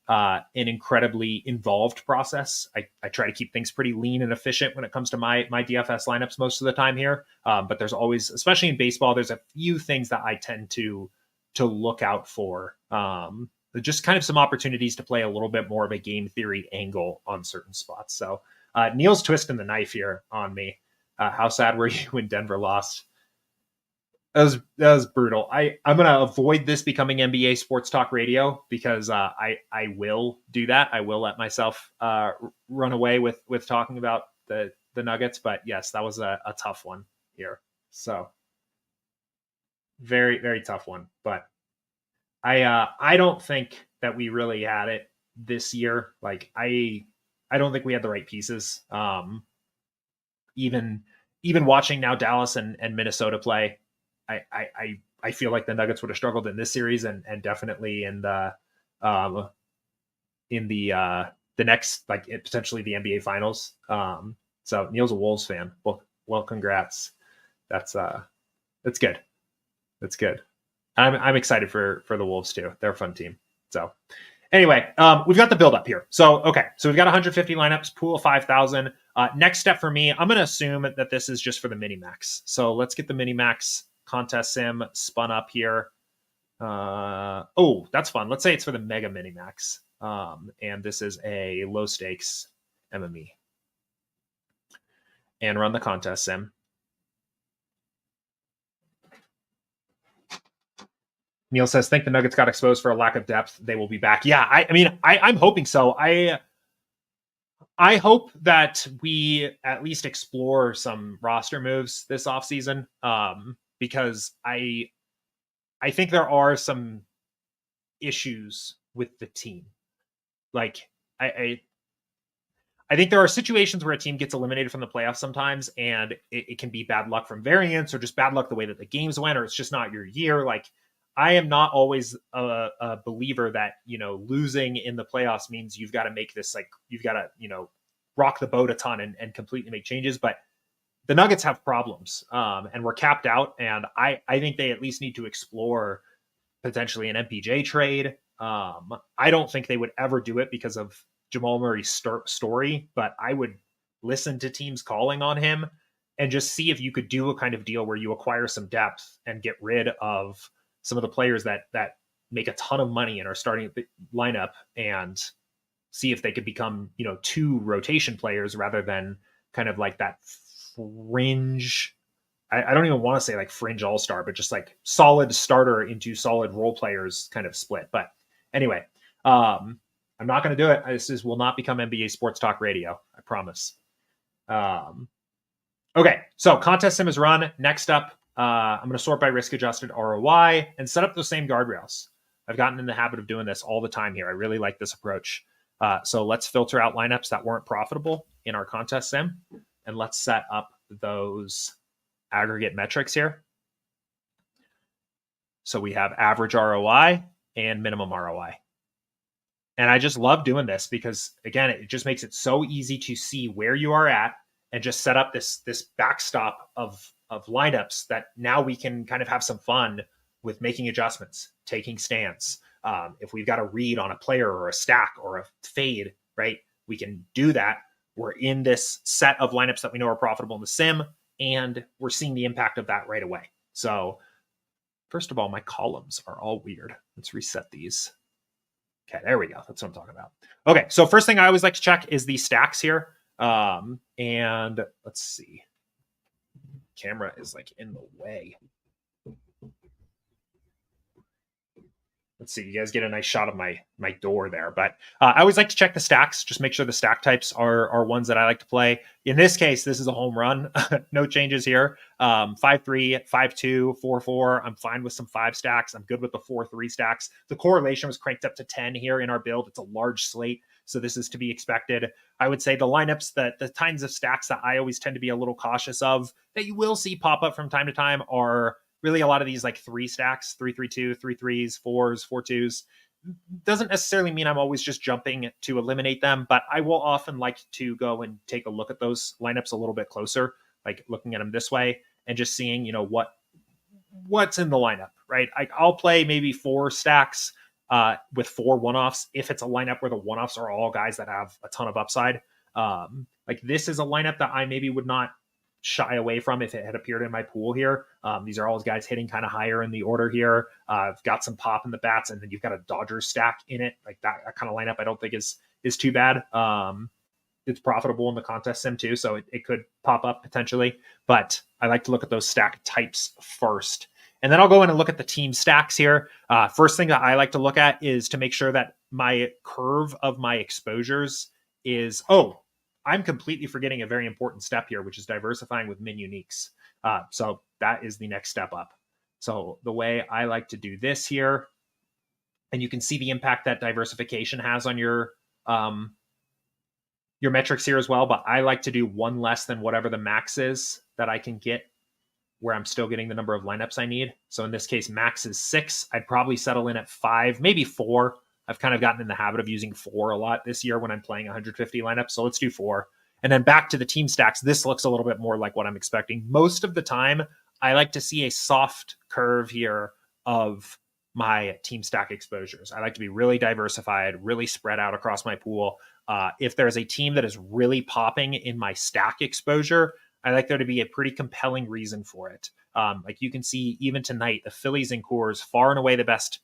an incredibly involved process. I try to keep things pretty lean and efficient when it comes to my DFS lineups most of the time here. But there's always, especially in baseball, there's a few things that I tend to look out for. Just kind of some opportunities to play a little bit more of a game theory angle on certain spots. So Neil's twisting the knife here on me. How sad were you when Denver lost? That was brutal. I'm going to avoid this becoming NBA Sports Talk Radio because I will do that. I will let myself run away with talking about the Nuggets. But yes, that was a tough one here. So very, very tough one. But I don't think that we really had it this year. Like I don't think we had the right pieces. Even watching now Dallas and Minnesota play, I feel like the Nuggets would have struggled in this series and definitely in the next, like potentially the NBA Finals. So Neil's a Wolves fan. Well, congrats. That's good. That's good. I'm excited for the Wolves too. They're a fun team. So anyway, we've got the build up here. So we've got 150 lineups, pool of 5,000. Next step for me, I'm going to assume that this is just for the mini max. So let's get the mini max contest sim spun up here. Oh, that's fun. Let's say it's for the Mega Minimax. And this is a low stakes MME. And run the contest sim. Neil says, think the Nuggets got exposed for a lack of depth. They will be back. Yeah, I mean, I'm hoping so. I hope that we at least explore some roster moves this offseason, because I think there are some issues with the team. Like, I think there are situations where a team gets eliminated from the playoffs sometimes, and it can be bad luck from variance or just bad luck the way that the games went, or it's just not your year. Like, I am not always a believer that, losing in the playoffs means you've got to make this, like, you've got to, rock the boat a ton and completely make changes. But the Nuggets have problems, and we're capped out. And I think they at least need to explore potentially an MPJ trade. I don't think they would ever do it because of Jamal Murray's story, but I would listen to teams calling on him and just see if you could do a kind of deal where you acquire some depth and get rid of some of the players that make a ton of money and are starting the lineup, and see if they could become, 2 rotation players rather than kind of like that fringe. I don't even want to say like fringe all-star, but just like solid starter into solid role players kind of split. But anyway, I'm not going to do it. This will not become NBA Sports Talk Radio. I promise. Okay, so contest sim is run. Next up, I'm going to sort by risk-adjusted ROI and set up those same guardrails. I've gotten in the habit of doing this all the time here. I really like this approach. So let's filter out lineups that weren't profitable in our contest sim, and let's set up those aggregate metrics here. So we have average ROI and minimum ROI. And I just love doing this because, again, it just makes it so easy to see where you are at and just set up this backstop of lineups that now we can kind of have some fun with making adjustments, taking stands. If we've got a read on a player or a stack or a fade, right, we can do that. We're in this set of lineups that we know are profitable in the sim, and we're seeing the impact of that right away. So first of all, my columns are all weird. Let's reset these. Okay, there we go. That's what I'm talking about. Okay, so first thing I always like to check is the stacks here. And let's see. Camera is like in the way. Let's see, you guys get a nice shot of my door there. But I always like to check the stacks, just make sure the stack types are ones that I like to play. In this case, this is a home run. No changes here. 5-3, 5-2, 4-4. I'm fine with some 5 stacks. I'm good with the 4-3 stacks. The correlation was cranked up to 10 here in our build. It's a large slate, so this is to be expected. I would say the lineups, the kinds of stacks that I always tend to be a little cautious of, that you will see pop up from time to time, are really a lot of these like 3 stacks, 3-3-2, 3-3s, 4s, 4-2s. Doesn't necessarily mean I'm always just jumping to eliminate them, but I will often like to go and take a look at those lineups a little bit closer, like looking at them this way and just seeing, what's in the lineup, right? I'll play maybe 4 stacks with 4 one-offs if it's a lineup where the one-offs are all guys that have a ton of upside. Like this is a lineup that I maybe would not shy away from if it had appeared in my pool here. These are all guys hitting kind of higher in the order here. I've got some pop in the bats, and then you've got a Dodgers stack in it. Like that kind of lineup I don't think is too bad. It's profitable in the contest sim too, so it could pop up potentially. But I like to look at those stack types first. And then I'll go in and look at the team stacks here. First thing that I like to look at is to make sure that my curve of my exposures is, I'm completely forgetting a very important step here, which is diversifying with min uniques. So that is the next step up. So the way I like to do this here, and you can see the impact that diversification has on your metrics here as well, but I like to do 1 less than whatever the max is that I can get, where I'm still getting the number of lineups I need. So in this case, max is 6. I'd probably settle in at 5, maybe 4. I've kind of gotten in the habit of using 4 a lot this year when I'm playing 150 lineups. So let's do 4. And then back to the team stacks. This looks a little bit more like what I'm expecting. Most of the time, I like to see a soft curve here of my team stack exposures. I like to be really diversified, really spread out across my pool. If there's a team that is really popping in my stack exposure, I like there to be a pretty compelling reason for it. Like you can see even tonight, the Phillies and Coors far and away the best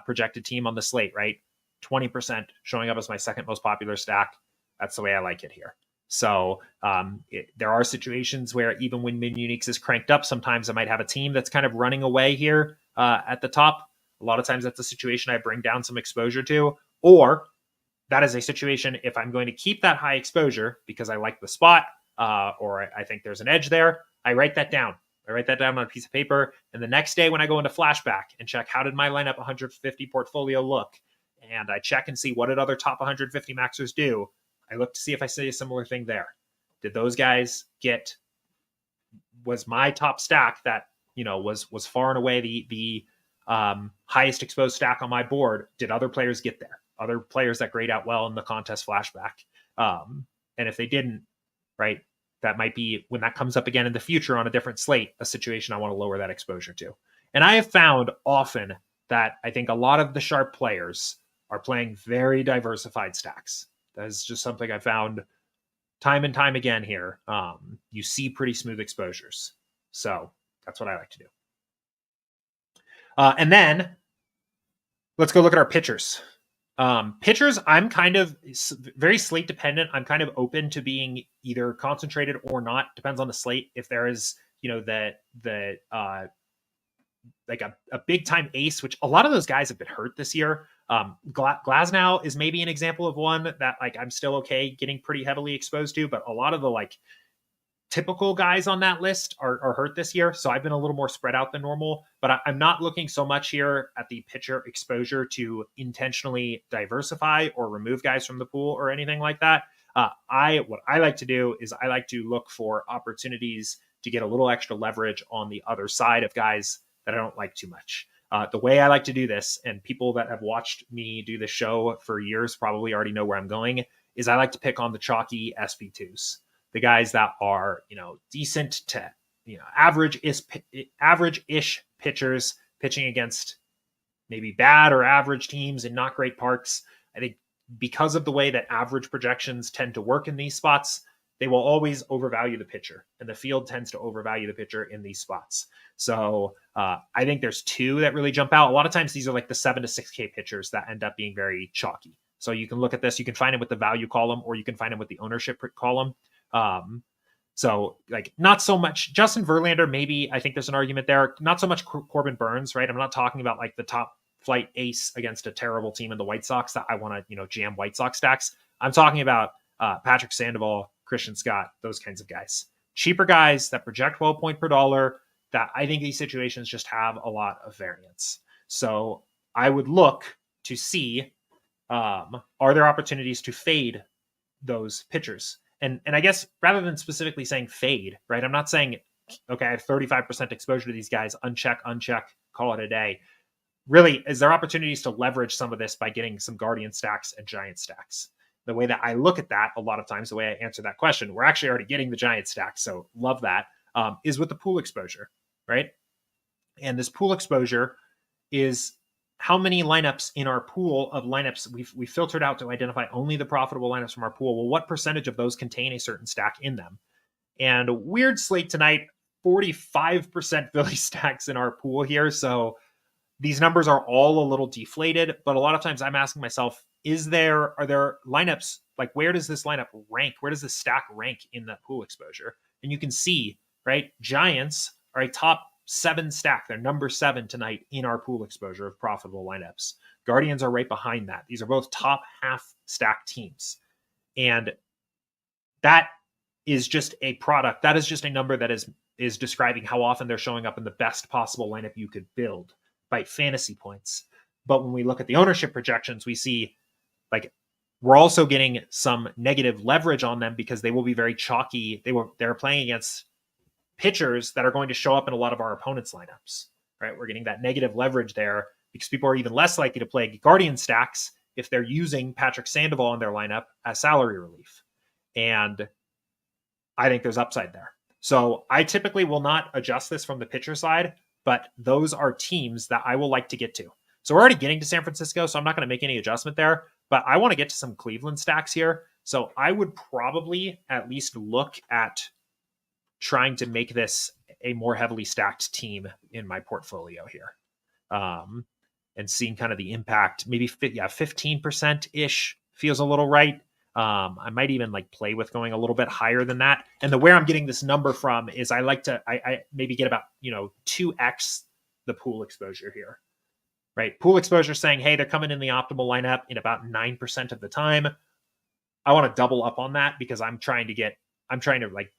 projected team on the slate, right? 20% showing up as my second most popular stack. That's the way I like it here. So there are situations where even when min uniques is cranked up, sometimes I might have a team that's kind of running away here at the top. A lot of times that's a situation I bring down some exposure to, or that is a situation if I'm going to keep that high exposure because I like the spot or I think there's an edge there, I write that down. I write that down on a piece of paper. And the next day when I go into flashback and check how did my lineup 150 portfolio look, and I check and see what did other top 150 maxers do, I look to see if I see a similar thing there. Did those guys was my top stack that, was far and away the highest exposed stack on my board? Did other players get there? Other players that grade out well in the contest flashback? And if they didn't, right, that might be, when that comes up again in the future on a different slate, a situation I want to lower that exposure to. And I have found often that I think a lot of the sharp players are playing very diversified stacks. That is just something I found time and time again here. You see pretty smooth exposures. So that's what I like to do. And then let's go look at our pitchers. Pitchers, I'm kind of very slate dependent. I'm kind of open to being either concentrated or not. Depends on the slate. If there is, like a big time ace, which a lot of those guys have been hurt this year. Glasnow is maybe an example of one that like I'm still okay getting pretty heavily exposed to, but a lot of the like typical guys on that list are hurt this year. So I've been a little more spread out than normal, but I'm not looking so much here at the pitcher exposure to intentionally diversify or remove guys from the pool or anything like that. What I like to do is I like to look for opportunities to get a little extra leverage on the other side of guys that I don't like too much. The way I like to do this, and people that have watched me do the show for years probably already know where I'm going, is I like to pick on the chalky SP2s. The guys that are, decent to, average-ish pitchers pitching against maybe bad or average teams in not great parks. I think because of the way that average projections tend to work in these spots, they will always overvalue the pitcher, and the field tends to overvalue the pitcher in these spots. So I think there's two that really jump out. A lot of times these are like the 7 to 6K pitchers that end up being very chalky. So you can look at this, you can find it with the value column, or you can find it with the ownership column. So like not so much Justin Verlander, maybe I think there's an argument there. Not so much Corbin Burns, right? I'm not talking about like the top flight ace against a terrible team in the White Sox that I want to, jam White Sox stacks. I'm talking about Patrick Sandoval, Christian Scott, those kinds of guys. Cheaper guys that project well point per dollar, that I think these situations just have a lot of variance. So I would look to see, are there opportunities to fade those pitchers? And I guess rather than specifically saying fade, right? I'm not saying, okay, I have 35% exposure to these guys, uncheck, call it a day. Really, is there opportunities to leverage some of this by getting some Guardian stacks and Giant stacks? The way that I look at that, a lot of times, the way I answer that question, we're actually already getting the Giant stacks, so love that, is with the pool exposure, right? And this pool exposure is how many lineups in our pool of lineups we filtered out to identify only the profitable lineups from our pool. Well, what percentage of those contain a certain stack in them? And a weird slate tonight, 45% Philly stacks in our pool here. So these numbers are all a little deflated, but a lot of times I'm asking myself, are there lineups, like where does this lineup rank? Where does this stack rank in that pool exposure? And you can see, right, Giants are a top 7 stack. They're number 7 tonight in our pool exposure of profitable lineups. Guardians are right behind that. These are both top half stack teams. And that is just a product. That is just a number that is describing how often they're showing up in the best possible lineup you could build by fantasy points. But when we look at the ownership projections, we see like we're also getting some negative leverage on them because they will be very chalky. They're playing against pitchers that are going to show up in a lot of our opponents' lineups, right? We're getting that negative leverage there because people are even less likely to play Guardian stacks if they're using Patrick Sandoval in their lineup as salary relief. And I think there's upside there. So I typically will not adjust this from the pitcher side, but those are teams that I will like to get to. So we're already getting to San Francisco, so I'm not going to make any adjustment there, but I want to get to some Cleveland stacks here. So I would probably at least look at trying to make this a more heavily stacked team in my portfolio here. And seeing kind of the impact, maybe 15% ish feels a little right. I might even like play with going a little bit higher than that. And where I'm getting this number from is I like to, I maybe get about, 2x the pool exposure here, right? Pool exposure saying, hey, they're coming in the optimal lineup in about 9% of the time. I want to double up on that because I'm trying to like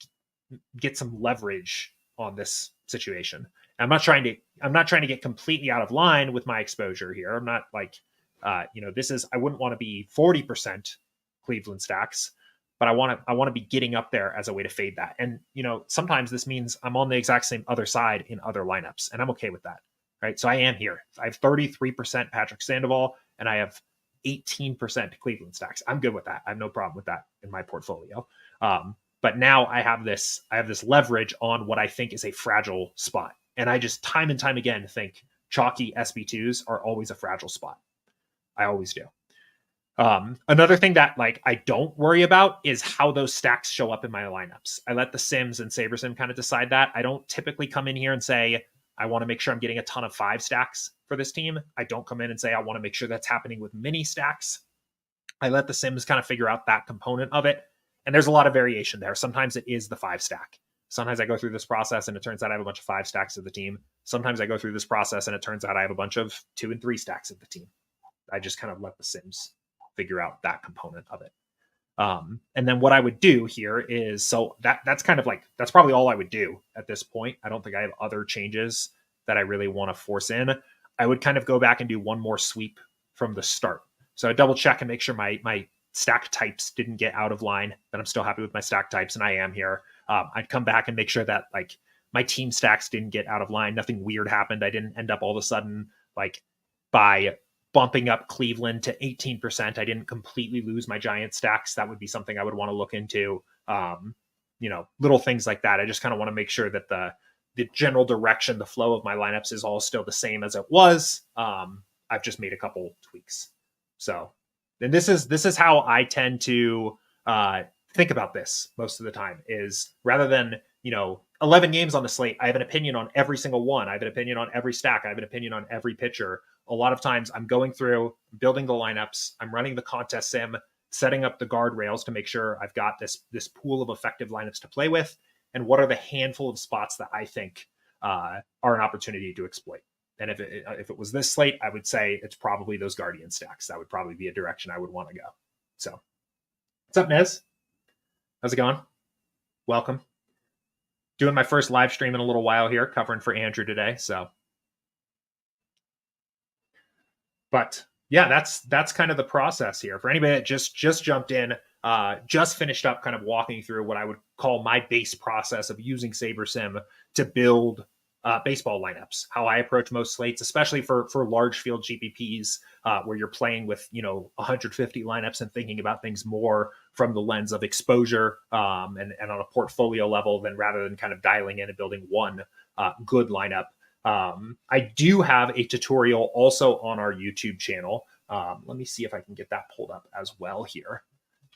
get some leverage on this situation. I'm not trying to get completely out of line with my exposure here. I'm not like, I wouldn't want to be 40% Cleveland stacks, but I want to be getting up there as a way to fade that. And, sometimes this means I'm on the exact same other side in other lineups, and I'm okay with that. Right. So I am here. I have 33% Patrick Sandoval, and I have 18% Cleveland stacks. I'm good with that. I have no problem with that in my portfolio. But now I have this leverage on what I think is a fragile spot. And I just time and time again think chalky SB2s are always a fragile spot. I always do. Another thing that like I don't worry about is how those stacks show up in my lineups. I let the Sims and SaberSim kind of decide that. I don't typically come in here and say, I want to make sure I'm getting a ton of 5 stacks for this team. I don't come in and say, I want to make sure that's happening with mini stacks. I let the Sims kind of figure out that component of it. And there's a lot of variation there. Sometimes it is the 5 stack. Sometimes I go through this process and it turns out I have a bunch of 5 stacks of the team. Sometimes I go through this process and it turns out I have a bunch of 2 and 3 stacks of the team. I just kind of let the Sims figure out that component of it. And then what I would do here is, so that's kind of like, that's probably all I would do at this point. I don't think I have other changes that I really want to force in. I would kind of go back and do one more sweep from the start. So I double check and make sure my stack types didn't get out of line, that I'm still happy with my stack types, and I am here. I'd come back and make sure that like my team stacks didn't get out of line. Nothing weird happened. I didn't end up all of a sudden like by bumping up Cleveland to 18%. I didn't completely lose my giant stacks. That would be something I would want to look into. Little things like that. I just kind of want to make sure that the general direction, the flow of my lineups is all still the same as it was. I've just made a couple tweaks. So, and this is how I tend to think about this most of the time, is rather than, 11 games on the slate, I have an opinion on every single one. I have an opinion on every stack. I have an opinion on every pitcher. A lot of times I'm going through, building the lineups. I'm running the contest sim, setting up the guardrails to make sure I've got this pool of effective lineups to play with. And what are the handful of spots that I think are an opportunity to exploit. And if it was this slate, I would say it's probably those Guardian stacks. That would probably be a direction I would want to go. So what's up, Nez? How's it going? Welcome. Doing my first live stream in a little while here, covering for Andrew today. So, but yeah, that's kind of the process here. For anybody that just jumped in, just finished up kind of walking through what I would call my base process of using SaberSim to build baseball lineups, how I approach most slates, especially for large field GPPs, where you're playing with 150 lineups and thinking about things more from the lens of exposure and on a portfolio level, than rather than kind of dialing in and building one good lineup. I do have a tutorial also on our YouTube channel. Let me see if I can get that pulled up as well here.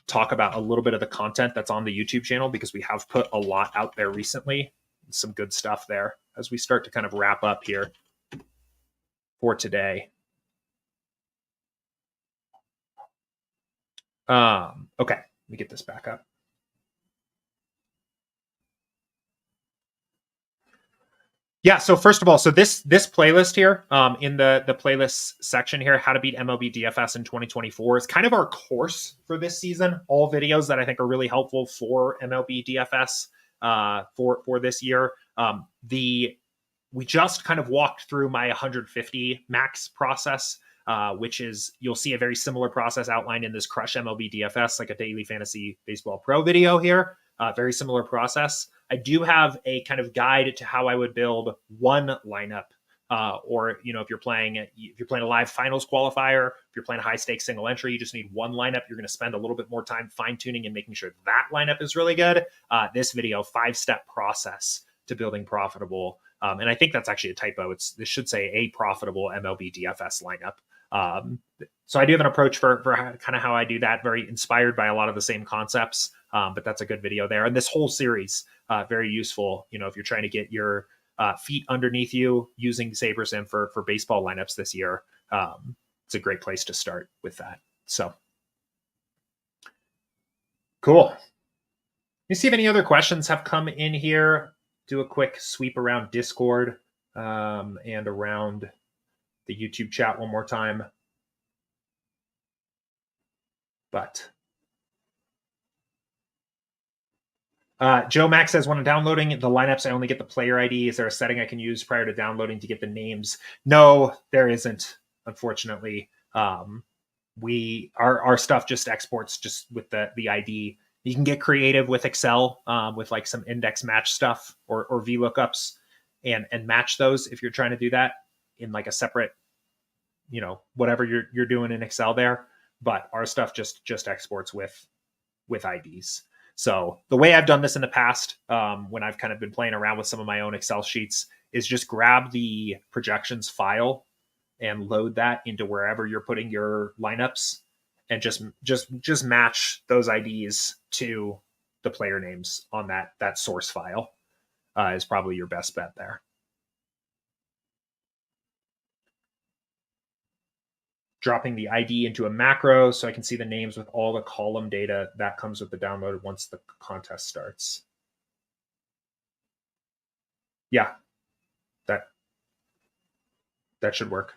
Talk about a little bit of the content that's on the YouTube channel, because we have put a lot out there recently. Some good stuff there as we start to kind of wrap up here for today. Okay, let me get this back up. Yeah, so first of all, so this playlist here, in the playlist section here, how to beat MLB DFS in 2024, is kind of our course for this season. All videos that I think are really helpful for MLB DFS for this year. We just kind of walked through my 150 max process, which is, you'll see a very similar process outlined in this Crush MLB DFS, like a daily fantasy baseball pro video here. Very similar process. I do have a kind of guide to how I would build one lineup, or if you're playing a live finals qualifier, if you're playing a high stakes single entry, you just need one lineup. You're going to spend a little bit more time fine tuning and making sure that lineup is really good. This video, 5-step process to building profitable. And I think that's actually a typo. This should say a profitable MLB DFS lineup. So I do have an approach for kind of how I do that, very inspired by a lot of the same concepts. But that's a good video there. And this whole series, very useful, if you're trying to get your feet underneath you using SaberSim for baseball lineups this year. It's a great place to start with that. So cool. Let me see if any other questions have come in here. Do a quick sweep around Discord and around the YouTube chat one more time. But Joe Max says, when I'm downloading the lineups, I only get the player ID. Is there a setting I can use prior to downloading to get the names? No, there isn't, unfortunately. Our stuff just exports just with the ID. You can get creative with Excel with like some index match stuff or VLOOKUPs and match those if you're trying to do that in like a separate, whatever you're doing in Excel there. But our stuff just exports with IDs. So the way I've done this in the past, when I've kind of been playing around with some of my own Excel sheets, is just grab the projections file and load that into wherever you're putting your lineups, and just match those IDs to the player names on that source file. Is probably your best bet there. Dropping the ID into a macro so I can see the names with all the column data that comes with the download once the contest starts. Yeah, that should work.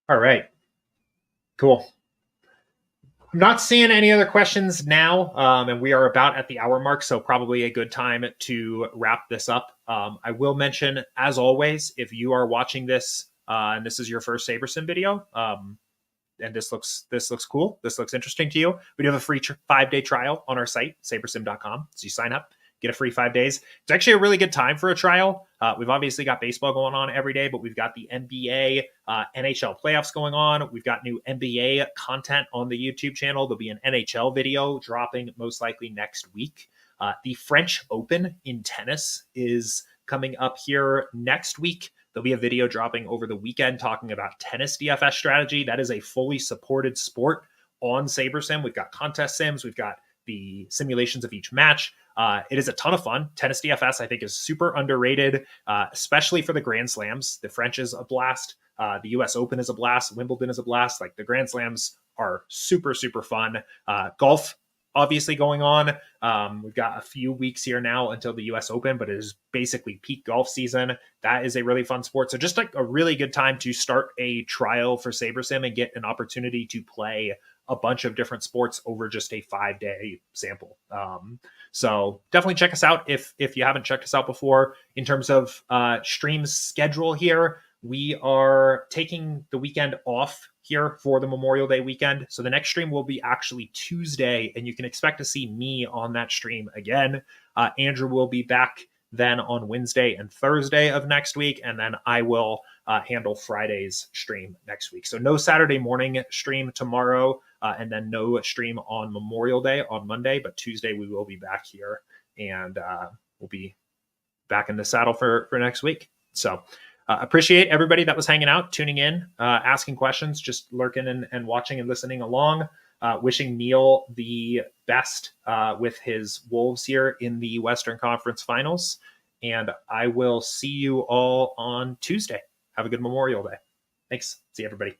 All right, cool. I'm not seeing any other questions now, and we are about at the hour mark, so probably a good time to wrap this up. I will mention, as always, if you are watching this and this is your first SaberSim video, and this looks cool, this looks interesting to you, we do have a free 5-day trial on our site, sabersim.com. So you sign up, get a free 5 days. It's actually a really good time for a trial. We've obviously got baseball going on every day, but we've got the NBA, NHL playoffs going on. We've got new NBA content on the YouTube channel. There'll be an NHL video dropping most likely next week. The French Open in tennis is coming up here next week. There'll be a video dropping over the weekend talking about tennis DFS strategy. That is a fully supported sport on SaberSim. We've got contest sims. We've got the simulations of each match. It is a ton of fun. Tennis DFS, I think, is super underrated, especially for the Grand Slams. The French is a blast. The US Open is a blast. Wimbledon is a blast. Like, the Grand Slams are super, super fun. Golf, obviously, going on. We've got a few weeks here now until the US Open, but it is basically peak golf season. That is a really fun sport. So just like a really good time to start a trial for SaberSim and get an opportunity to play a bunch of different sports over just a 5-day sample. So definitely check us out if you haven't checked us out before. In terms of stream schedule here, we are taking the weekend off here for the Memorial Day weekend. So the next stream will be actually Tuesday, and you can expect to see me on that stream again. Andrew will be back then on Wednesday and Thursday of next week, and then I will handle Friday's stream next week. So no Saturday morning stream tomorrow, and then no stream on Memorial Day on Monday, but Tuesday we will be back here, and we'll be back in the saddle for next week. So appreciate everybody that was hanging out, tuning in, asking questions, just lurking and watching and listening along. Wishing Neil the best with his Wolves here in the Western Conference Finals. And I will see you all on Tuesday. Have a good Memorial Day. Thanks. See everybody.